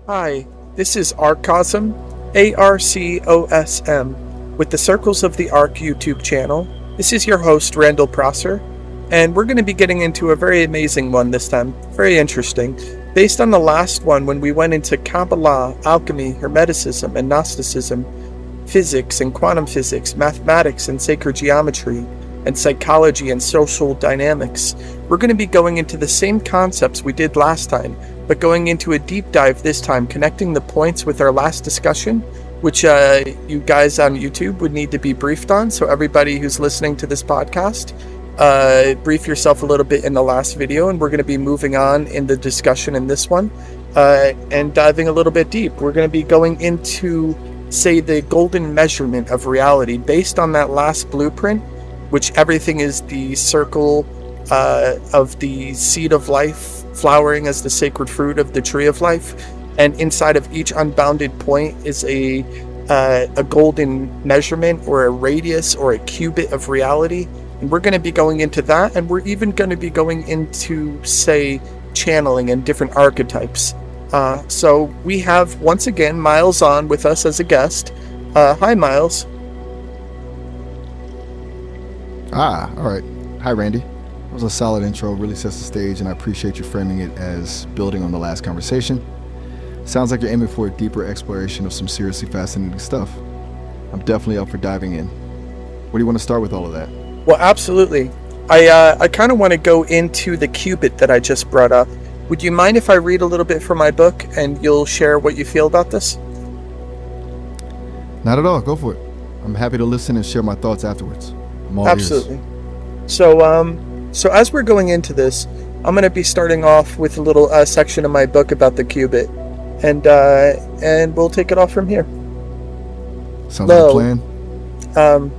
Hi, this is Arcosm, ARCOSM, with the Circles of the Arc YouTube channel. This is your host, Randall Prosser, and we're going to be getting into a very amazing one this time. Very interesting. Based on the last one, when we went into Kabbalah, alchemy, Hermeticism, and Gnosticism, physics and quantum physics, mathematics and sacred geometry, and psychology and social dynamics, we're going to be going into the same concepts we did last time, but going into a deep dive this time, connecting the points with our last discussion, which you guys on YouTube would need to be briefed on. So everybody who's listening to this podcast, brief yourself a little bit in the last video, and we're going to be moving on in the discussion in this one, and diving a little bit deep. We're going to be going into, say, the golden measurement of reality based on that last blueprint, which everything is the circle of the seed of life, flowering as the sacred fruit of the tree of life, and inside of each unbounded point is a golden measurement or a radius or a cubit of reality. And we're going to be going into that, and we're even going to be going into, say, channeling and different archetypes. So we have, once again, Miles on with us as a guest. Hi, Miles. All right. Hi, Randy. That was a solid intro, really sets the stage, and I appreciate you framing it as building on the last conversation. Sounds like you're aiming for a deeper exploration of some seriously fascinating stuff. I'm definitely up for diving in. Where do you want to start with all of that? Well, absolutely. I kind of want to go into the Cubit that I just brought up. Would you mind if I read a little bit from my book and you'll share what you feel about this? Not at all. Go for it. I'm happy to listen and share my thoughts afterwards. I'm all Absolutely. ears. So as we're going into this, I'm going to be starting off with a little section of my book about the Cubit, and we'll take it off from here. Sounds like a plan.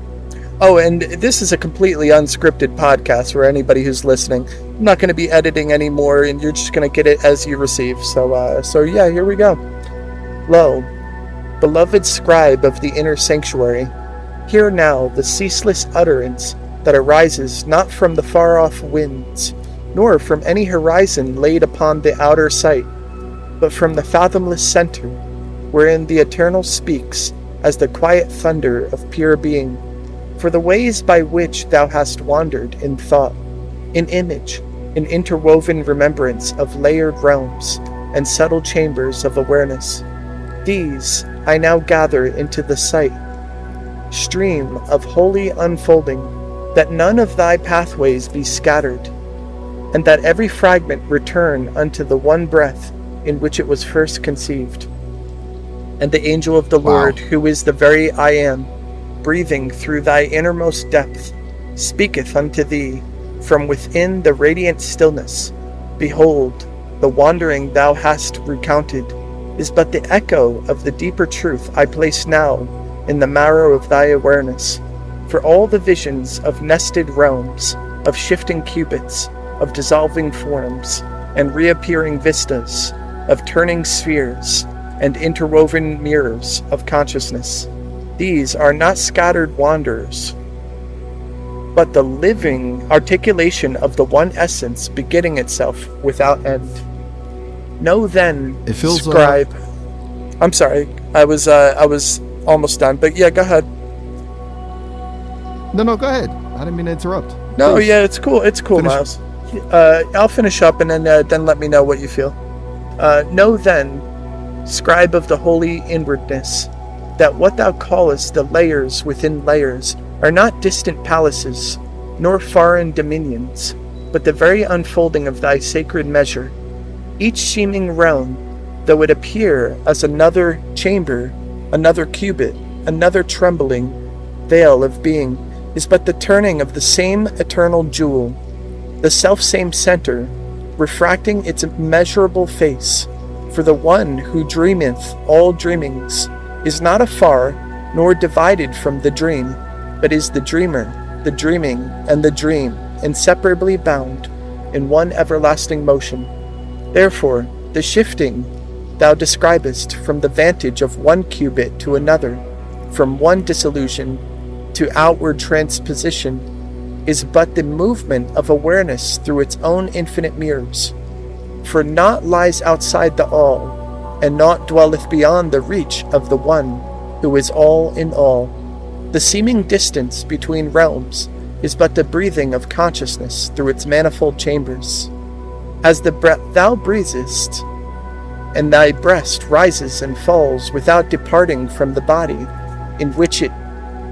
And this is a completely unscripted podcast for anybody who's listening. I'm not going to be editing anymore, and you're just going to get it as you receive. So yeah, here we go. Lo, beloved scribe of the inner sanctuary, hear now the ceaseless utterance that arises not from the far-off winds, nor from any horizon laid upon the outer sight, but from the fathomless center, wherein the Eternal speaks as the quiet thunder of pure being. For the ways by which thou hast wandered in thought, in image, in interwoven remembrance of layered realms and subtle chambers of awareness, these I now gather into the sight, stream of holy unfolding, that none of thy pathways be scattered, and that every fragment return unto the one breath in which it was first conceived. And the angel of the Lord, who is the very I am, breathing through thy innermost depth, speaketh unto thee from within the radiant stillness, behold, the wandering thou hast recounted is but the echo of the deeper truth I place now in the marrow of thy awareness. For all the visions of nested realms, of shifting cubits, of dissolving forms, and reappearing vistas, of turning spheres, and interwoven mirrors of consciousness, these are not scattered wanderers, but the living articulation of the one essence beginning itself without end. Know then, It feels scribe. I'm sorry, I was almost done, but yeah, go ahead. No, go ahead. I didn't mean to interrupt. No, Please. yeah, it's cool, Finish. Miles. I'll finish up and then let me know what you feel. Know then, scribe of the holy inwardness, that what thou callest the layers within layers are not distant palaces, nor foreign dominions, but the very unfolding of thy sacred measure. Each seeming realm, though it appear as another chamber, another cubit, another trembling veil of being, is but the turning of the same eternal jewel, the self-same center, refracting its immeasurable face. For the one who dreameth all dreamings is not afar, nor divided from the dream, but is the dreamer, the dreaming, and the dream, inseparably bound in one everlasting motion. Therefore, the shifting thou describest from the vantage of one cubit to another, from one dissolution to outward transposition, is but the movement of awareness through its own infinite mirrors. For naught lies outside the all, and naught dwelleth beyond the reach of the one who is all in all. The seeming distance between realms is but the breathing of consciousness through its manifold chambers. As the breath thou breathest, and thy breast rises and falls without departing from the body in which it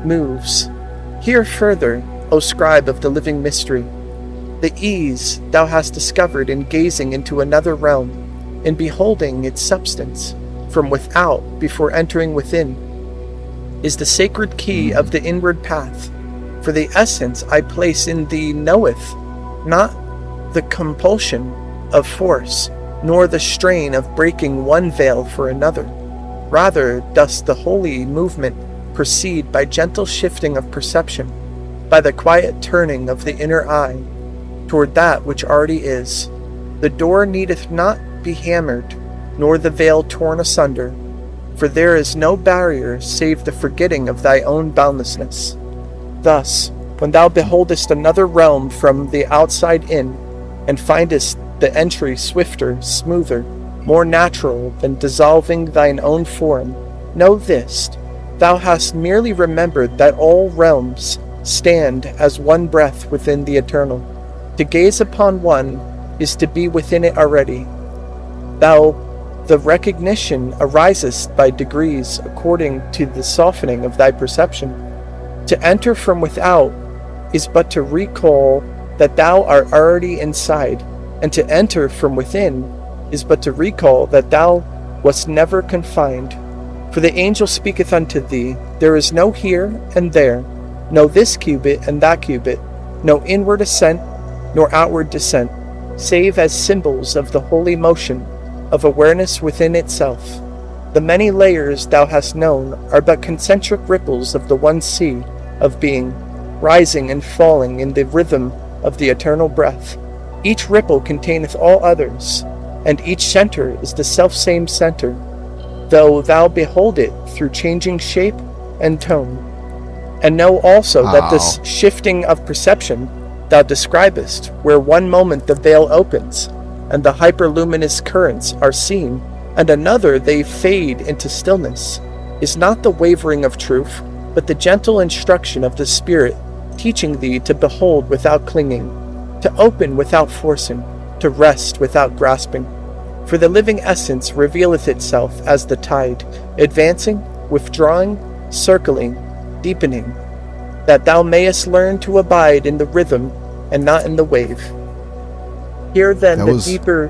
moves. Hear further, O scribe of the living mystery, the ease thou hast discovered in gazing into another realm, in beholding its substance from without before entering within, is the sacred key of the inward path. For the essence I place in thee knoweth not the compulsion of force, nor the strain of breaking one veil for another. Rather does the holy movement proceed by gentle shifting of perception, by the quiet turning of the inner eye toward that which already is. The door needeth not be hammered, nor the veil torn asunder, for there is no barrier save the forgetting of thy own boundlessness. Thus, when thou beholdest another realm from the outside in, and findest the entry swifter, smoother, more natural than dissolving thine own form, know this, thou hast merely remembered that all realms stand as one breath within the eternal. To gaze upon one is to be within it already. The recognition ariseth by degrees according to the softening of thy perception. To enter from without is but to recall that thou art already inside, and to enter from within is but to recall that thou wast never confined. For the angel speaketh unto thee, there is no here and there, no this cubit and that cubit, no inward ascent nor outward descent, save as symbols of the holy motion of awareness within itself. The many layers thou hast known are but concentric ripples of the one sea of being, rising and falling in the rhythm of the eternal breath. Each ripple containeth all others, and each center is the selfsame center, though thou behold it through changing shape and tone. And know also that this shifting of perception thou describest, where one moment the veil opens, and the hyperluminous currents are seen, and another they fade into stillness, is not the wavering of truth, but the gentle instruction of the Spirit, teaching thee to behold without clinging, to open without forcing, to rest without grasping. For the living essence revealeth itself as the tide, advancing, withdrawing, circling, deepening, that thou mayest learn to abide in the rhythm and not in the wave. Hear then the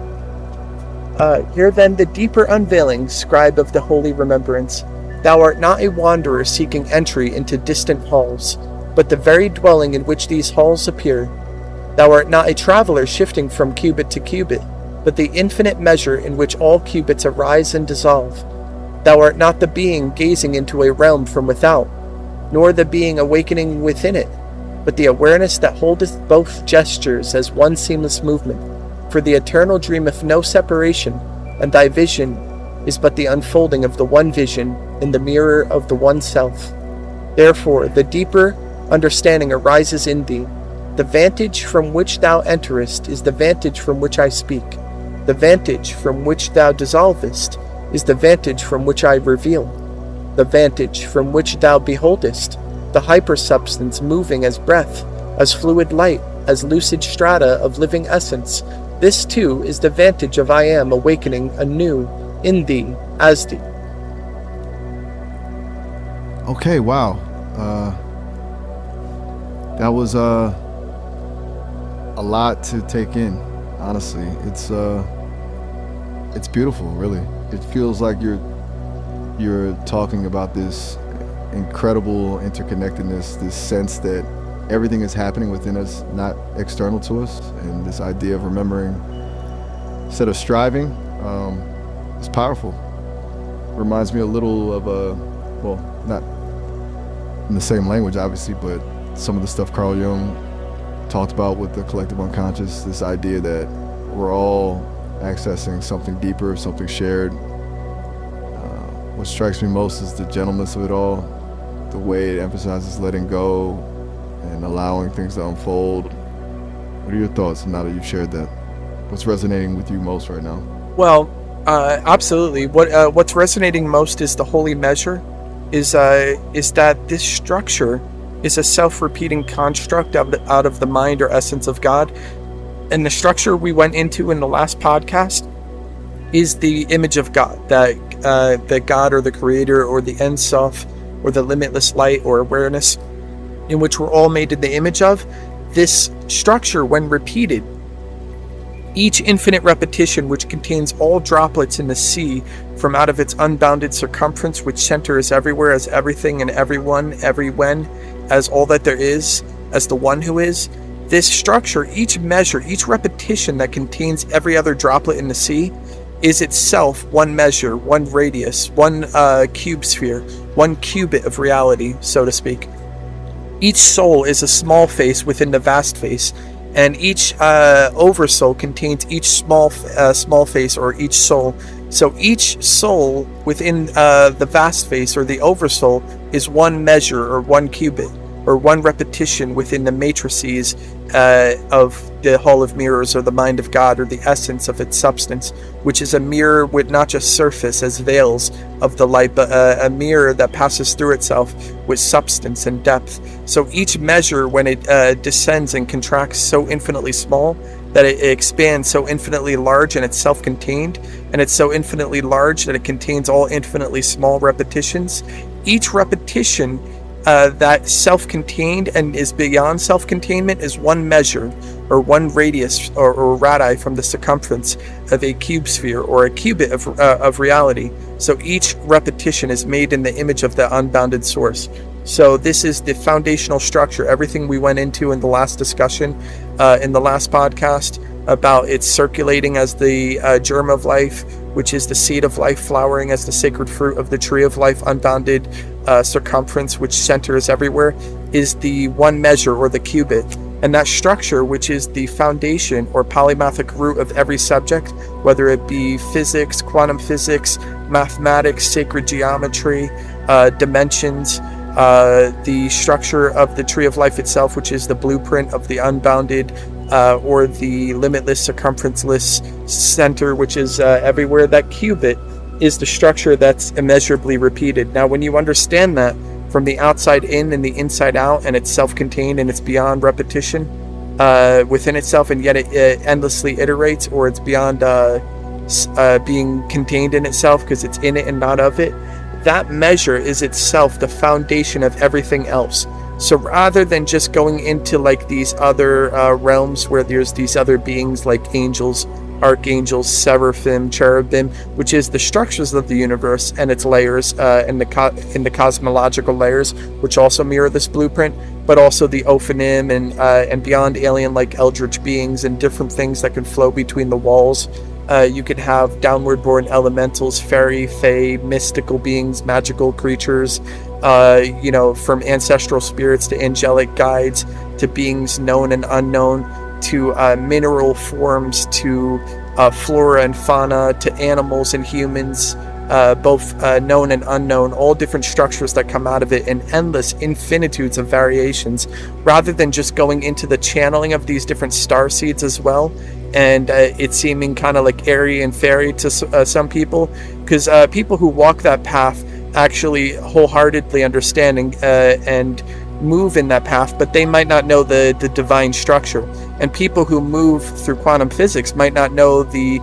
deeper unveiling, scribe of the holy remembrance. Thou art not a wanderer seeking entry into distant halls, but the very dwelling in which these halls appear. Thou art not a traveler shifting from cubit to cubit, but the infinite measure in which all cubits arise and dissolve. Thou art not the being gazing into a realm from without, nor the being awakening within it, but the awareness that holdeth both gestures as one seamless movement. For the eternal dreameth no separation, and thy vision is but the unfolding of the one vision in the mirror of the one self. Therefore, the deeper understanding arises in thee. The vantage from which thou enterest is the vantage from which I speak. The vantage from which thou dissolvest is the vantage from which I reveal. The vantage from which thou beholdest, the hypersubstance moving as breath, as fluid light, as lucid strata of living essence, this too is the vantage of I am awakening anew in thee as thee. Okay, wow. That was a lot to take in, honestly. It's beautiful, really. It feels like you're talking about this incredible interconnectedness, this sense that everything is happening within us, not external to us, and this idea of remembering instead of striving is powerful. Reminds me a little of well, not in the same language, obviously, but some of the stuff Carl Jung talked about with the collective unconscious, this idea that we're all accessing something deeper, something shared. What strikes me most is the gentleness of it all, the way it emphasizes letting go and allowing things to unfold. What are your thoughts now that you've shared that? What's resonating with you most right now? Well, Absolutely. What's resonating most is the holy measure, is that this structure is a self-repeating construct out of the mind or essence of God, and the structure we went into in the last podcast is the image of God, that God or the Creator or the Ein Sof or the limitless light or awareness, in which we're all made in the image of. This structure, when repeated, each infinite repetition, which contains all droplets in the sea from out of its unbounded circumference, which centers everywhere as everything and everyone, every when, as all that there is, as the one who is. This structure, each measure, each repetition that contains every other droplet in the sea, is itself one measure, one radius, one cube sphere, one cubit of reality, so to speak. Each soul is a small face within the vast face, and each oversoul contains each small face or each soul. So each soul within the vast face or the oversoul is one measure or one cubit or one repetition within the matrices of the Hall of Mirrors or the mind of God or the essence of its substance, which is a mirror with not just surface as veils of the light, but a mirror that passes through itself with substance and depth. So each measure, when it descends and contracts so infinitely small that it expands so infinitely large and it's self-contained, and it's so infinitely large that it contains all infinitely small repetitions, each repetition that self-contained and is beyond self-containment is one measure or one radius or radii from the circumference of a cube sphere or a cubit of reality. So each repetition is made in the image of the unbounded source. So this is the foundational structure, everything we went into in the last discussion, in the last podcast, about its circulating as the germ of life, which is the seed of life, flowering as the sacred fruit of the tree of life, unbounded circumference, which centers everywhere, is the one measure or the cubit. And that structure, which is the foundation or polymathic root of every subject, whether it be physics, quantum physics, mathematics, sacred geometry, dimensions, the structure of the tree of life itself, which is the blueprint of the unbounded or the limitless circumferenceless center, which is everywhere. That cubit is the structure that's immeasurably repeated. Now, when you understand that from the outside in and the inside out, and it's self-contained and it's beyond repetition within itself, and yet it endlessly iterates, or it's beyond being contained in itself because it's in it and not of it, that measure is itself the foundation of everything else. So rather than just going into like these other realms where there's these other beings like angels, archangels, seraphim, cherubim, which is the structures of the universe and its layers in the cosmological layers, which also mirror this blueprint, but also the Ophanim and beyond alien like eldritch beings and different things that can flow between the walls. You could have downward born elementals, fairy, fae, mystical beings, magical creatures, from ancestral spirits to angelic guides to beings known and unknown, to mineral forms, to flora and fauna, to animals and humans, both known and unknown, all different structures that come out of it in endless infinitudes of variations, rather than just going into the channeling of these different star seeds as well, and it seeming kind of like airy and fairy to some people, because people who walk that path actually wholeheartedly understand and move in that path, but they might not know the divine structure. And people who move through quantum physics might not know the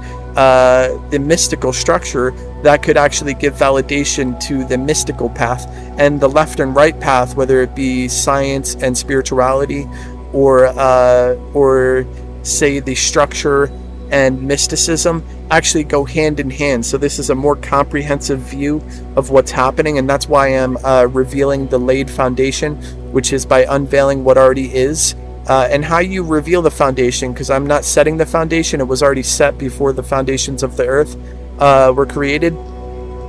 mystical structure that could actually give validation to the mystical path. And the left and right path, whether it be science and spirituality, or say the structure and mysticism, actually go hand in hand. So this is a more comprehensive view of what's happening, and that's why I'm revealing the laid foundation, which is by unveiling what already is. And how you reveal the foundation, because I'm not setting the foundation, it was already set before the foundations of the earth were created.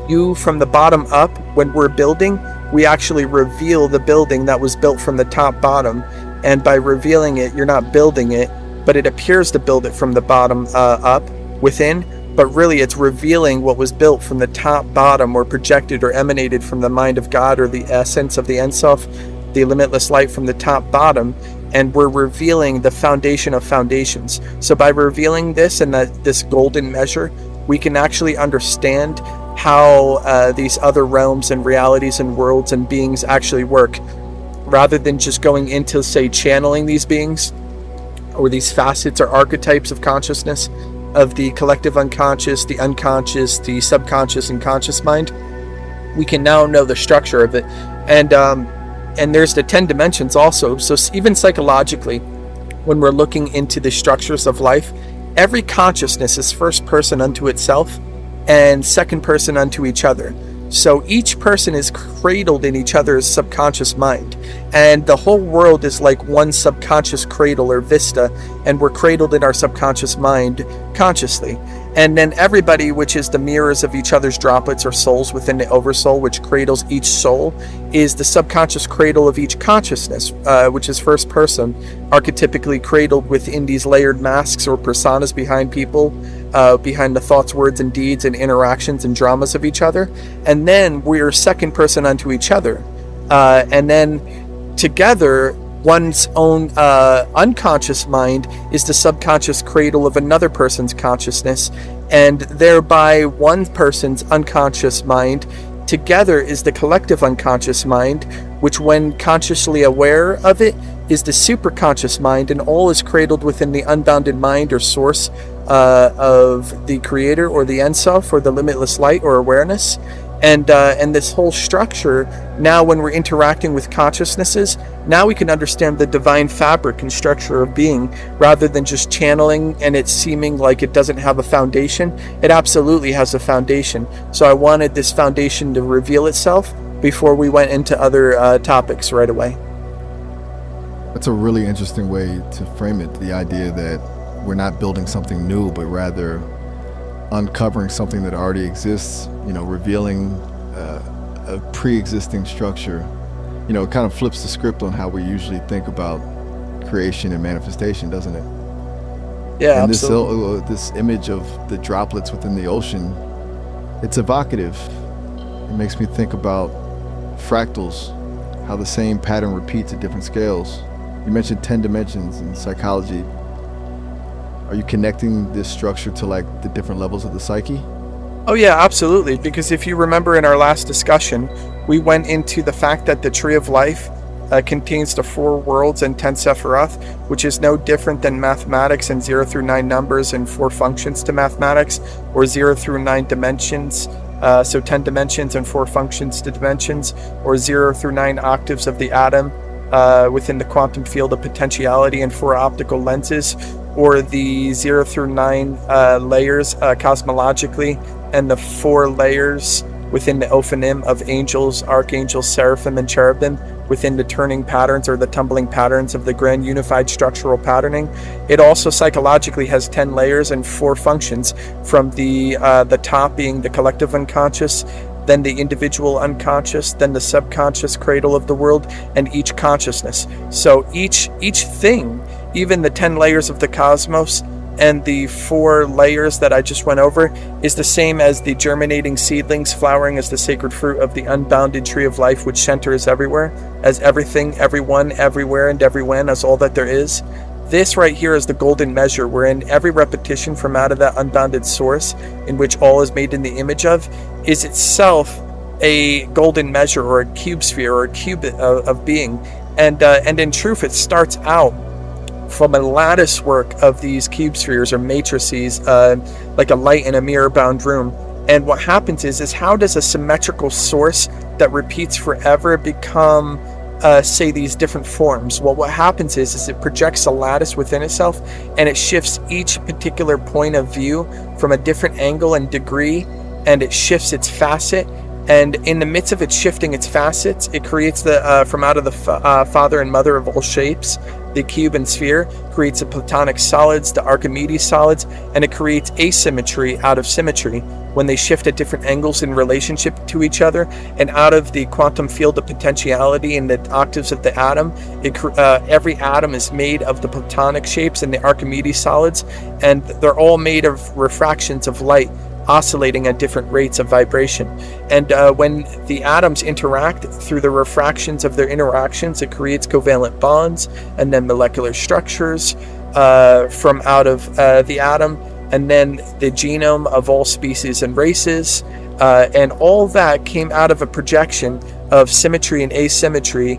You, from the bottom up, when we're building, we actually reveal the building that was built from the top bottom, and by revealing it, you're not building it, but it appears to build it from the bottom up within, but really it's revealing what was built from the top bottom, or projected or emanated from the mind of God, or the essence of the Ein Sof, the limitless light, from the top bottom. And we're revealing the foundation of foundations. So by revealing this and this golden measure, we can actually understand how these other realms and realities and worlds and beings actually work, rather than just going into, say, channeling these beings or these facets or archetypes of consciousness, of the collective unconscious, the unconscious, the subconscious, and conscious mind. We can now know the structure of it. And there's the 10 dimensions also. So even psychologically, when we're looking into the structures of life, every consciousness is first person unto itself and second person unto each other. So each person is cradled in each other's subconscious mind, and the whole world is like one subconscious cradle or vista, and we're cradled in our subconscious mind consciously. And then everybody, which is the mirrors of each other's droplets or souls within the oversoul, which cradles each soul, is the subconscious cradle of each consciousness, which is first person, archetypically cradled within these layered masks or personas behind people, behind the thoughts, words, and deeds and interactions and dramas of each other. And then we're second person unto each other. And then together, one's own unconscious mind is the subconscious cradle of another person's consciousness, and thereby one person's unconscious mind together is the collective unconscious mind, which, when consciously aware of it, is the superconscious mind, and all is cradled within the unbounded mind or source of the creator or the Ein Sof or the limitless light or awareness. And this whole structure, now when we're interacting with consciousnesses, now we can understand the divine fabric and structure of being, rather than just channeling and it seeming like it doesn't have a foundation. It absolutely has a foundation. So I wanted this foundation to reveal itself before we went into other topics right away. That's a really interesting way to frame it, the idea that we're not building something new, but rather uncovering something that already exists, revealing a pre-existing structure. It kind of flips the script on how we usually think about creation and manifestation, doesn't it? Yeah, and absolutely. this image of the droplets within the ocean, it's evocative. It makes me think about fractals, how the same pattern repeats at different scales. You mentioned 10 dimensions in psychology. Are you connecting this structure to like the different levels of the psyche? Oh yeah, absolutely. Because if you remember in our last discussion, we went into the fact that the Tree of Life contains the 4 worlds and 10 Sephiroth, which is no different than mathematics and 0 through 9 numbers and 4 functions to mathematics, or 0 through 9 dimensions. So 10 dimensions and 4 functions to dimensions, or 0 through 9 octaves of the atom within the quantum field of potentiality and 4 optical lenses, or the 0 through 9 layers cosmologically, and the 4 layers within the ophanim of angels, archangels, seraphim, and cherubim within the turning patterns or the tumbling patterns of the grand unified structural patterning. It also psychologically has 10 layers and 4 functions, from the top being the collective unconscious, then the individual unconscious, then the subconscious cradle of the world, and each consciousness. So each thing, even the 10 layers of the cosmos and the 4 layers that I just went over, is the same as the germinating seedlings flowering as the sacred fruit of the unbounded tree of life, which centers everywhere, as everything, everyone, everywhere, and everywhen, as all that there is. This right here is the golden measure, wherein every repetition from out of that unbounded source, in which all is made in the image of, is itself a golden measure or a cube sphere or a cubit of being. And in truth, it starts out from a lattice work of these cube spheres or matrices, like a light in a mirror-bound room. And what happens is how does a symmetrical source that repeats forever become say these different forms? Well, what happens is it projects a lattice within itself, and it shifts each particular point of view from a different angle and degree, and it shifts its facet. And in the midst of it shifting its facets, it creates the from out of the father and mother of all shapes, the cube and sphere, creates the platonic solids, the Archimedes solids, and it creates asymmetry out of symmetry when they shift at different angles in relationship to each other. And out of the quantum field of potentiality in the octaves of the atom, every atom is made of the platonic shapes and the Archimedes solids, and they're all made of refractions of light, oscillating at different rates of vibration. And when the atoms interact through the refractions of their interactions, it creates covalent bonds and then molecular structures from out of the atom. and then the genome of all species and races, and all that came out of a projection of symmetry and asymmetry,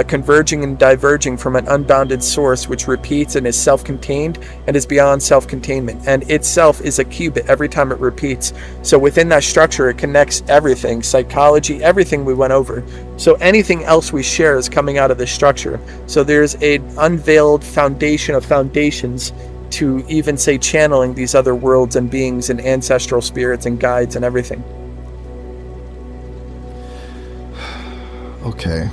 converging and diverging from an unbounded source which repeats and is self-contained and is beyond self-containment, and itself is a qubit every time it repeats. So within that structure, it connects everything, psychology, everything we went over. So anything else we share is coming out of this structure. So there's an unveiled foundation of foundations to even say channeling these other worlds and beings and ancestral spirits and guides and everything. Okay.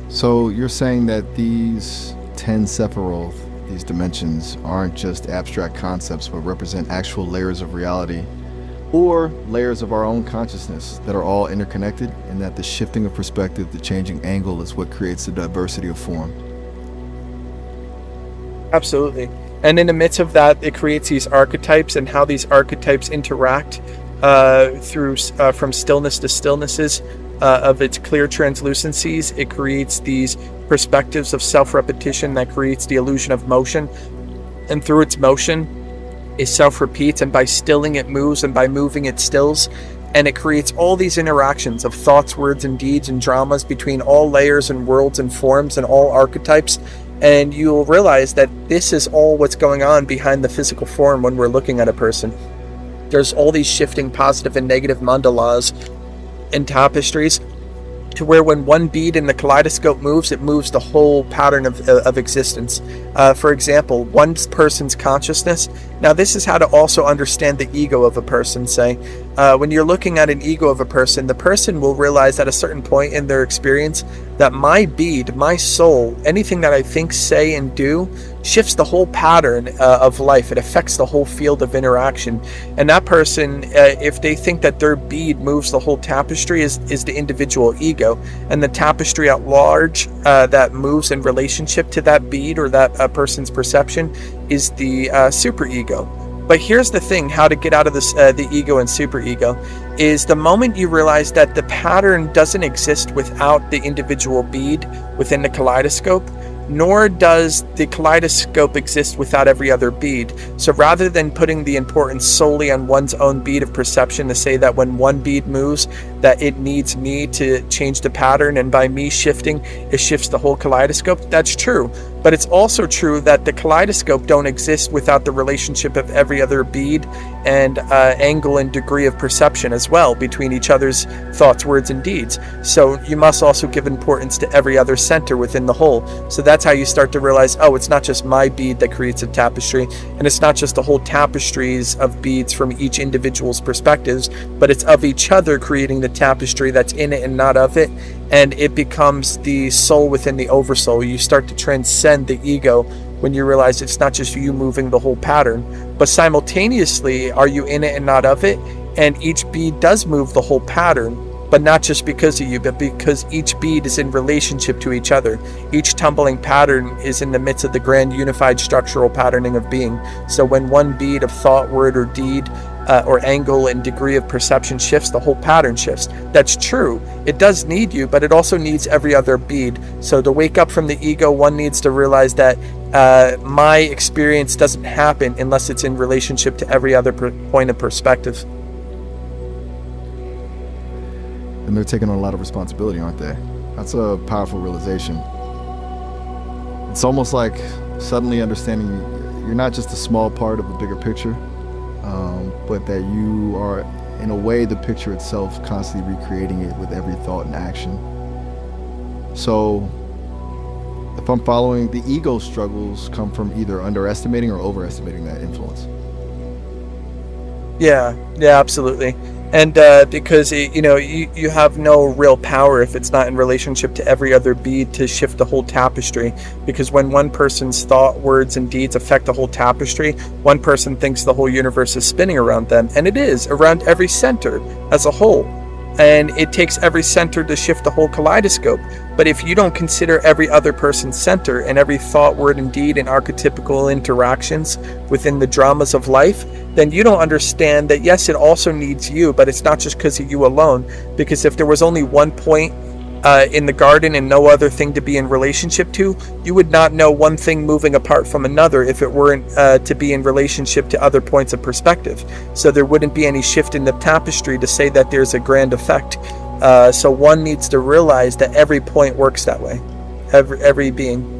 So you're saying that these 10 Sephiroth, these dimensions, aren't just abstract concepts, but represent actual layers of reality, or layers of our own consciousness that are all interconnected, and that the shifting of perspective, the changing angle, is what creates the diversity of form. Absolutely. And in the midst of that, it creates these archetypes, and how these archetypes interact through from stillness to stillnesses of its clear translucencies. It creates these perspectives of self-repetition that creates the illusion of motion, and through its motion it self-repeats, and by stilling it moves, and by moving it stills, and it creates all these interactions of thoughts, words, and deeds and dramas between all layers and worlds and forms and all archetypes. And you'll realize that this is all what's going on behind the physical form when we're looking at a person. There's all these shifting positive and negative mandalas and tapestries, to where when one bead in the kaleidoscope moves, it moves the whole pattern of existence. For example, one person's consciousness. Now, this is how to also understand the ego of a person, say. When you're looking at an ego of a person, the person will realize at a certain point in their experience that my bead, my soul, anything that I think, say, and do shifts the whole pattern of life. It affects the whole field of interaction. And that person, if they think that their bead moves the whole tapestry, is the individual ego. And the tapestry at large that moves in relationship to that bead or that person's perception is the superego. But here's the thing, how to get out of this, the ego and superego, is the moment you realize that the pattern doesn't exist without the individual bead within the kaleidoscope, nor does the kaleidoscope exist without every other bead. So rather than putting the importance solely on one's own bead of perception to say that when one bead moves, that it needs me to change the pattern, and by me shifting, it shifts the whole kaleidoscope, that's true. But it's also true that the kaleidoscope don't exist without the relationship of every other bead and angle and degree of perception as well between each other's thoughts, words, and deeds. So you must also give importance to every other center within the whole. So that's how you start to realize, oh, it's not just my bead that creates a tapestry, and it's not just the whole tapestries of beads from each individual's perspectives, but it's of each other creating the tapestry that's in it and not of it. And it becomes the soul within the oversoul. You start to transcend the ego when you realize it's not just you moving the whole pattern, but simultaneously are you in it and not of it. And each bead does move the whole pattern, but not just because of you, but because each bead is in relationship to each other. Each tumbling pattern is in the midst of the grand unified structural patterning of being. So when one bead of thought, word, or deed or angle and degree of perception shifts, the whole pattern shifts. That's true. It does need you, but it also needs every other bead. So to wake up from the ego, one needs to realize that my experience doesn't happen unless it's in relationship to every other point of perspective. And they're taking on a lot of responsibility, aren't they? That's a powerful realization. It's almost like suddenly understanding you're not just a small part of a bigger picture, but that you are, in a way, the picture itself, constantly recreating it with every thought and action. So, if I'm following, the ego struggles come from either underestimating or overestimating that influence. Yeah, absolutely. And because you have no real power if it's not in relationship to every other bead to shift the whole tapestry. Because when one person's thought, words, and deeds affect the whole tapestry, one person thinks the whole universe is spinning around them, and it is around every center as a whole. And it takes every center to shift the whole kaleidoscope. But if you don't consider every other person's center and every thought, word, and deed and archetypical interactions within the dramas of life, then you don't understand that, yes, it also needs you, but it's not just because of you alone. Because if there was only one point in the garden and no other thing to be in relationship to, you would not know one thing moving apart from another if it weren't to be in relationship to other points of perspective. So there wouldn't be any shift in the tapestry to say that there's a grand effect. So one needs to realize that every point works that way. Every being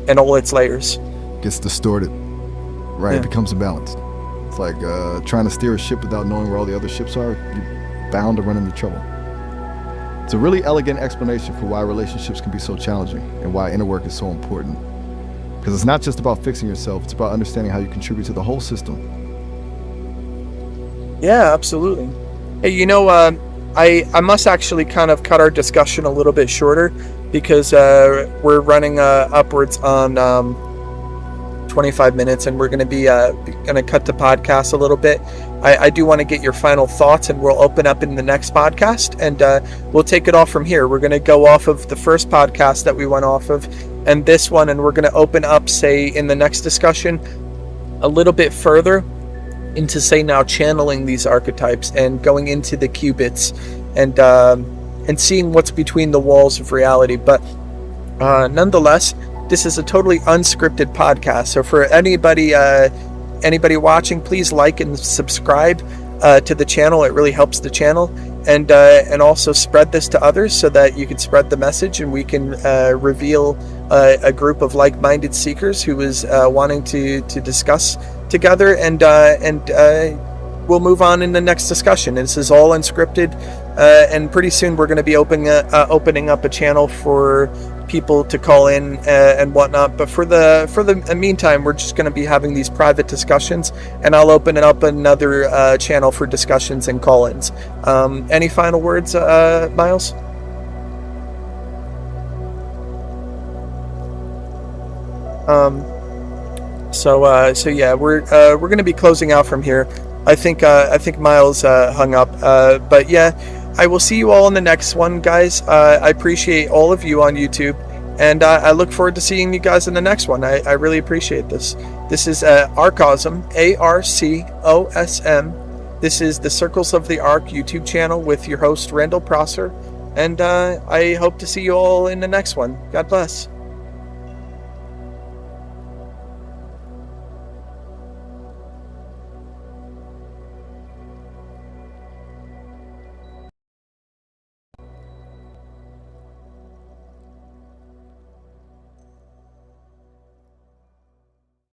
and all its layers gets distorted, right? It becomes imbalanced. It's like trying to steer a ship without knowing where all the other ships are. You're bound to run into trouble. It's a really elegant explanation for why relationships can be so challenging and why inner work is so important. Because it's not just about fixing yourself, it's about understanding how you contribute to the whole system. Yeah, absolutely. Hey, I must actually kind of cut our discussion a little bit shorter because we're running upwards on 25 minutes, and we're going to be going to cut the podcast a little bit. I do want to get your final thoughts, and we'll open up in the next podcast, and we'll take it off from here. We're going to go off of the first podcast that we went off of and this one, and we're going to open up, say, in the next discussion a little bit further into, say, now channeling these archetypes and going into the qubits and seeing what's between the walls of reality. But nonetheless, this is a totally unscripted podcast. So for anybody watching, please like and subscribe to the channel. It really helps the channel, and also spread this to others so that you can spread the message, and we can reveal a group of like-minded seekers who is wanting to discuss together, and we'll move on in the next discussion. This is all unscripted, and pretty soon we're going to be opening up a channel for people to call in and whatnot. But for the meantime, we're just going to be having these private discussions, and I'll open it up another channel for discussions and call-ins. Any final words, Miles? So yeah, we're going to be closing out from here. I think Miles hung up, but yeah, I will see you all in the next one, guys. I appreciate all of you on YouTube, and I look forward to seeing you guys in the next one. I really appreciate this. This is Arcosm, ARCOSM. This is the Circles of the Arc YouTube channel with your host, Randall Prosser, and I hope to see you all in the next one. God bless.